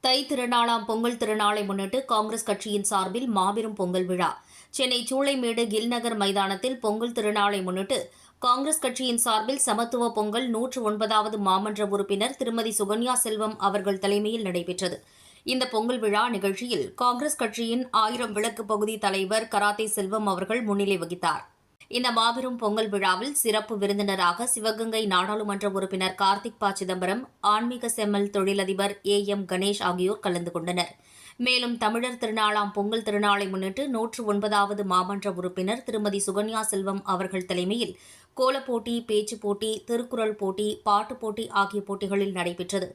தை திருநாளாம் பொங்கல் திருநாளை முன்னிட்டு காங்கிரஸ் கட்சியின் சார்பில் மாபெரும் பொங்கல் விழா. சென்னை சூளைமேடு கில்நகர் மைதானத்தில் பொங்கல் திருநாளை முன்னிட்டு காங்கிரஸ் கட்சியின் சார்பில் சமத்துவ பொங்கல் 109வது மாமன்ற உறுப்பினர் திருமதி சுகன்யா செல்வம் அவர்கள் தலைமையில் நடைபெற்றது. இந்த பொங்கல் விழா நிகழ்ச்சியில் காங்கிரஸ் கட்சியின் 1000 விளக்கு பகுதி தலைவர் கராத்தே செல்வம் அவர்கள் முன்னிலை வகித்தார். இந்த மாபெரும் பொங்கல் விழாவில் சிறப்பு விருந்தினராக சிவகங்கை நாடாளுமன்ற உறுப்பினர் கார்த்திக் ப. சிதம்பரம், ஆன்மீக செம்மல் தொழிலதிபர் AM கணேஷ் ஆகியோர் கலந்து கொண்டனர். மேலும் தமிழர் திருநாளாம் பொங்கல் திருநாளை முன்னிட்டு 109வது மாமன்ற உறுப்பினர் திருமதி சுகன்யா செல்வம் அவர்கள் தலைமையில் கோலப்போட்டி, பேச்சுப் போட்டி, திருக்குறள் போட்டி, பாட்டுப் போட்டி ஆகிய போட்டிகளில் நடைபெற்றது.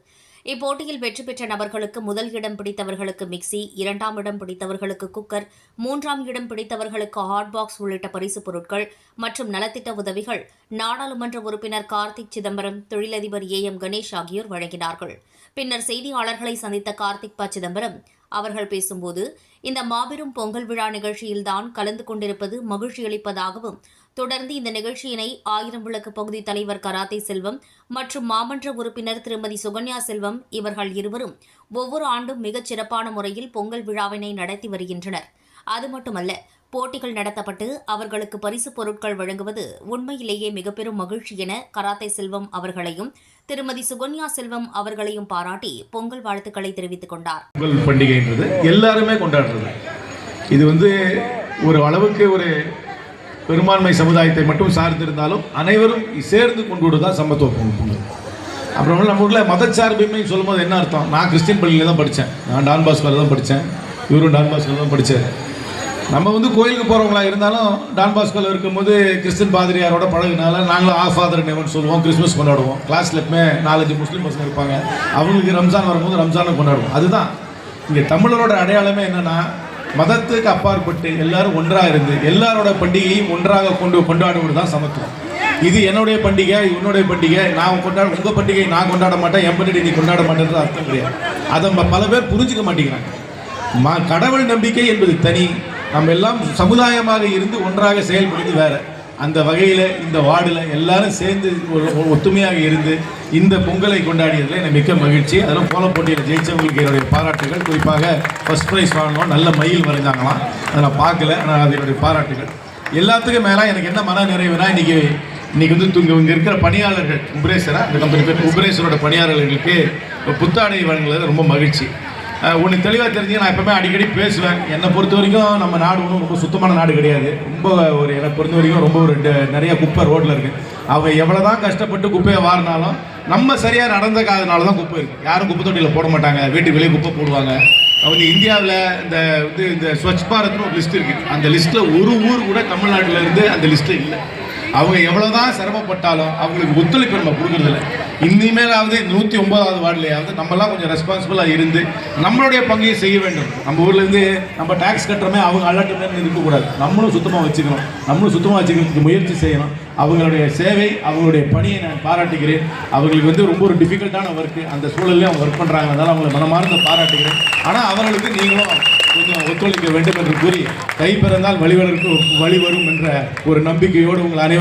இப்போட்டியில் வெற்றி பெற்ற நபர்களுக்கு முதல் இடம் பிடித்தவர்களுக்கு மிக்சி, 2ஆம் இடம் பிடித்தவர்களுக்கு குக்கர், 3ஆம் இடம் பிடித்தவர்களுக்கு ஹாட் பாக்ஸ் உள்ளிட்ட பரிசுப் பொருட்கள் மற்றும் நலத்திட்ட உதவிகள் நாடாளுமன்ற உறுப்பினர் கார்த்திக் சிதம்பரம், தொழிலதிபர் AM கணேஷ் ஆகியோர் வழங்கினார்கள். பின்னர் செய்தியாளர்களை சந்தித்த கார்த்திக் ப. சிதம்பரம் அவர்கள் பேசும்போது, இந்த மாபெரும் பொங்கல் விழா நிகழ்ச்சியில்தான் கலந்து கொண்டிருப்பது மகிழ்ச்சியளிப்பதாகவும், தொடர்ந்து இந்த நிகழ்ச்சியினை 1000 விளக்கு பகுதி தலைவர் கராத்தே செல்வம் மற்றும் மாமன்ற உறுப்பினர் திருமதி சுகன்யா செல்வம் இவர்கள் இருவரும் ஒவ்வொரு ஆண்டும் மிகச் சிறப்பான முறையில் பொங்கல் விழாவினை நடத்தி வருகின்றனர். அது மட்டுமல்ல, போட்டிகள் நடத்தப்பட்டு அவர்களுக்கு பரிசுப் பொருட்கள் வழங்குவது உண்மையிலேயே மிக பெரும் மகிழ்ச்சி என கராத்தே செல்வம் அவர்களையும் திருமதி சுகன்யா செல்வம் அவர்களையும் பாராட்டி பொங்கல் வாழ்த்துக்களை தெரிவித்துக் கொண்டார். பொங்கல் பண்டிகைன்றது எல்லாருமே கொண்டாடுறது. இது ஒரு அளவுக்கு ஒரு பெரும்பான்மை சமுதாயத்தை மட்டும் சார்ந்திருந்தாலும் அனைவரும் சேர்ந்து கொண்டுதான் சமத்துவ பொங்கல். அப்புறம் நம்ம ஊரில் மதச்சார்பின்மை சொல்லும்போது என்ன அர்த்தம்? நான் கிறிஸ்டின் பள்ளியில் தான் படித்தேன், நான் டான் பாஸ்கோவில் தான் படித்தேன், இவரும் டான் பாஸ்கோவில் தான் படித்தார். நம்ம கோயிலுக்கு போகிறவங்களா இருந்தாலும் டான் பாஸ்கோவில் இருக்கும்போது கிறிஸ்டின் பாதிரியாரோட பழகினால நாங்களும் ஃபாதர் நேவன் சொல்லுவோம், கிறிஸ்மஸ் கொண்டாடுவோம். கிளாஸில் எப்பவுமே 4-5 முஸ்லீம் பசங்க இருப்பாங்க, அவங்களுக்கு ரம்ஜான் வரும்போது ரம்ஜானை கொண்டாடுவோம். அதுதான் இங்கே தமிழரோட அடையாளமே என்னென்னா, மதத்துக்கு அப்பாற்பட்டு எல்லாரும் ஒன்றாக இருந்து எல்லாரோட பண்டிகையும் ஒன்றாக கொண்டாடுவது தான் சமத்துவம். இது என்னுடைய பண்டிகை, உன்னுடைய பண்டிகை, நான் உங்கள் பண்டிகை நான் கொண்டாட மாட்டேன், என் பண்டிகை நீ கொண்டாட மாட்டேன்றது அர்த்தம் கிடையாது. அதை பல பேர் புரிஞ்சுக்க மாட்டேங்கிறாங்க. கடவுள் நம்பிக்கை என்பது தனி, நம்ம எல்லாம் சமுதாயமாக இருந்து ஒன்றாக செயல்படுது வேற. அந்த வகையில் இந்த வார்டில் எல்லாரும் சேர்ந்து ஒத்துமையாக இருந்து இந்த பொங்கலை கொண்டாடியதில் எனக்கு மிக்க மகிழ்ச்சி. அதெல்லாம் கோல போட்டியில் ஜெயிச்சவங்களுக்கு என்னுடைய பாராட்டுகள். குறிப்பாக ஃபர்ஸ்ட் ப்ரைஸ் வாங்கினோம், நல்ல மயில் வரைஞ்சாங்களாம், அதை நான் பார்க்கல, ஆனால் அது என்னுடைய பாராட்டுகள். எல்லாத்துக்கும் மேலே எனக்கு என்ன மன நிறைவுனா, இங்கே இங்கே இருக்கிற பணியாளர்கள் உபரேசரா, இந்த கம்பெனி பேர் உபரேசரோட பணியாளர்களுக்கு புத்தாடை வழங்குறது ரொம்ப மகிழ்ச்சி. ஒன்று தெளிவாக தெரிஞ்சு நான் எப்பவுமே அடிக்கடி பேசுவேன். என்னை பொறுத்த வரைக்கும் நம்ம நாடு ஒன்றும் ரொம்ப சுத்தமான நாடு கிடையாது. என்னை பொறுத்த வரைக்கும் ரொம்ப நிறைய குப்பை ரோட்டில் இருக்குது. அவங்க எவ்வளோ தான் கஷ்டப்பட்டு குப்பையை வாரினாலும் நம்ம சரியாக நடந்தக்காதனால தான் குப்பை இருக்குது. யாரும் குப்பை தொட்டியில் போட மாட்டாங்க, வீட்டுக்கு வெளியே குப்பை போடுவாங்க. இந்தியாவில் இந்த ஸ்வச் பாரத்னு ஒரு லிஸ்ட் இருக்குது. அந்த லிஸ்ட்டில் ஒரு ஊர் கூட தமிழ்நாட்டில் இருந்து அந்த லிஸ்ட்டில் இல்லை. அவங்க எவ்வளோதான் சிரமப்பட்டாலும் அவங்களுக்கு ஒத்துழைப்பு நம்ம கொடுக்குறதில்ல. இனிமேலாவது 109வது வார்டிலையாவது நம்மளாம் கொஞ்சம் ரெஸ்பான்சிபிளாக இருந்து நம்மளுடைய பங்கையை செய்ய வேண்டும். நம்ம ஊர்லேருந்து நம்ம டேக்ஸ் கட்டுறமே அவங்க அலட்டுமே இருக்கக்கூடாது. நம்மளும் சுத்தமாக வச்சுக்கணும், நம்மளும் சுத்தமாக வச்சுக்கிறதுக்கு முயற்சி செய்யணும். அவங்களுடைய சேவை, அவங்களுடைய பணியை நான் பாராட்டுகிறேன். அவங்களுக்கு ரொம்ப ஒரு டிஃபிகல்ட்டான ஒர்க்கு, அந்த சூழல்லையும் அவங்க ஒர்க் பண்ணுறாங்க. அதனால் அவங்களை மனமார்ந்து பாராட்டுகிறேன். ஆனால் அவர்களுக்கு நீங்களும் கொஞ்சம் ஒத்துழைக்க வேண்டும் என்று கூறி, கை பிறந்தால் வழிவரும் என்ற ஒரு நம்பிக்கையோடு உங்கள் அனைவருக்கும்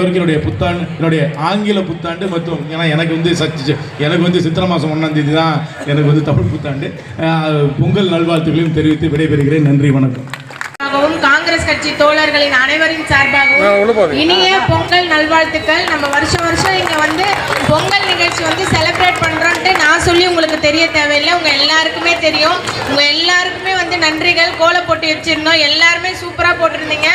என்னுடைய ஆங்கில புத்தாண்டு மற்றும் எனக்கு சித்திரை மாதம் 1ஆம் தேதி தான் எனக்கு தமிழ் புத்தாண்டு, பொங்கல் நல்வாழ்த்துக்களையும் தெரிவித்து விடைபெறுகிறேன். நன்றி, வணக்கம். காங்கிரஸ் கட்சி தோழர்களின் அனைவரின் சார்பாகவும் இனிய பொங்கல் நல்வாழ்த்துக்கள். நம்ம வருஷம் இங்க பொங்கல் நிகழ்ச்சி செலிப்ரேட் பண்றோம்ட்டு நான் சொல்லி உங்களுக்கு தெரிய தேவையில்லை, உங்க எல்லாருக்குமே தெரியும். உங்க எல்லாருக்குமே நன்றிகள். கோல போட்டி வச்சிருந்தோம், எல்லாருமே சூப்பரா போட்டிருந்தீங்க.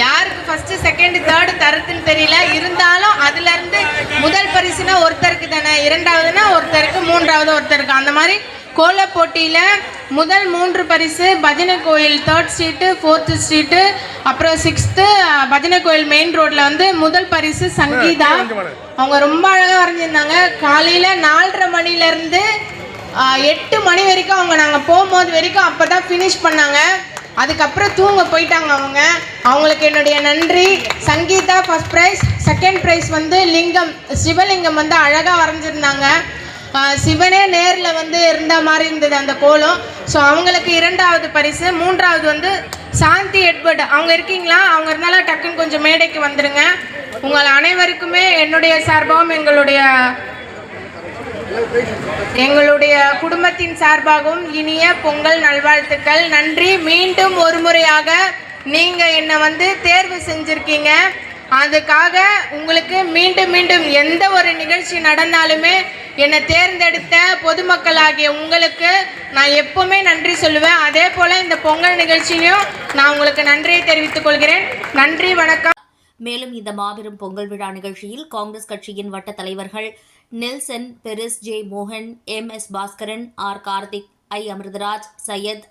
யாருக்கு ஃபர்ஸ்ட், செகண்ட், தேர்டு தரத்துன்னு தெரியல, இருந்தாலும் அதுல இருந்து முதல் பரிசுனா ஒருத்தருக்கு தானே, 2வதுனா ஒருத்தருக்கு, 3வது ஒருத்தருக்கு. அந்த மாதிரி கோல போட்டியில் முதல் 3 பரிசு பஜனை கோயில் 3rd ஸ்ட்ரீட்டு, 4th ஸ்ட்ரீட்டு, அப்புறம் 6th பஜனை கோயில் மெயின் ரோட்டில் முதல் பரிசு சங்கீதா. அவங்க ரொம்ப அழகாக வரைஞ்சிருந்தாங்க. காலையில் 4:30 மணிலேருந்து 8 மணி வரைக்கும் நாங்கள் போகும்போது வரைக்கும் அப்போ தான் ஃபினிஷ் பண்ணாங்க. அதுக்கப்புறம் தூங்க போயிட்டாங்க. அவங்களுக்கு என்னுடைய நன்றி. Sangeetha first prize, second prize லிங்கம், சிவலிங்கம் அழகாக வரைஞ்சிருந்தாங்க. சிவனே நேரில் இருந்த மாதிரி இருந்தது அந்த கோலம். ஸோ அவங்களுக்கு 2வது பரிசு. 3வது சாந்தி எட்வர்ட். அவங்க இருக்கீங்களா? அவங்க இருந்தாலும் டக்குன்னு கொஞ்சம் மேடைக்கு வந்துடுங்க. உங்கள் அனைவருக்குமே என்னுடைய சார்பாகவும் எங்களுடைய எங்களுடைய குடும்பத்தின் சார்பாகவும் இனிய பொங்கல் நல்வாழ்த்துக்கள். நன்றி. மீண்டும் ஒரு முறையாக நீங்க என்னை வந்து தேர்வு செஞ்சிருக்கீங்க. அதுக்காக உங்களுக்கு மீண்டும் மீண்டும் எந்த ஒரு நிகழ்ச்சி நடந்தாலுமே என்னை தேர்ந்தெடுத்த பொதுமக்களாகிய உங்களுக்கு நான் எப்பவுமே நன்றி சொல்லுவேன். அதே போல இந்த பொங்கல் நிகழ்ச்சியிலையும் நான் உங்களுக்கு நன்றியை தெரிவித்துக் கொள்கிறேன். நன்றி, வணக்கம். மேலும் இந்த மாபெரும் பொங்கல் விழா நிகழ்ச்சியில் காங்கிரஸ் கட்சியின் வட்ட தலைவர்கள் நெல்சன், பெரிஸ், ஜே மோகன், MS Bhaskaran, R Karthik, I Amirtharaj, Syed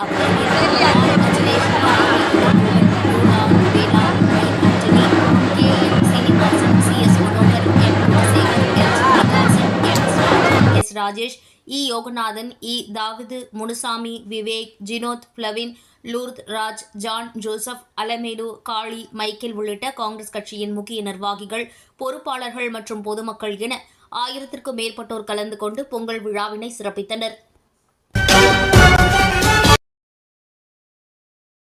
Rajesh, E Yoganathan, E Thavithu, Munusamy, Vivek, Jinoth, பிளவின், Lourd Raj, John Joseph, Alamelu, Kali, Michael உள்ளிட்ட காங்கிரஸ் கட்சியின் முக்கிய நிர்வாகிகள், பொறுப்பாளர்கள் மற்றும் பொதுமக்கள் என 1000க்கும் மேற்பட்டோர் கலந்து கொண்டு பொங்கல் விழாவினை சிறப்பித்தனர்.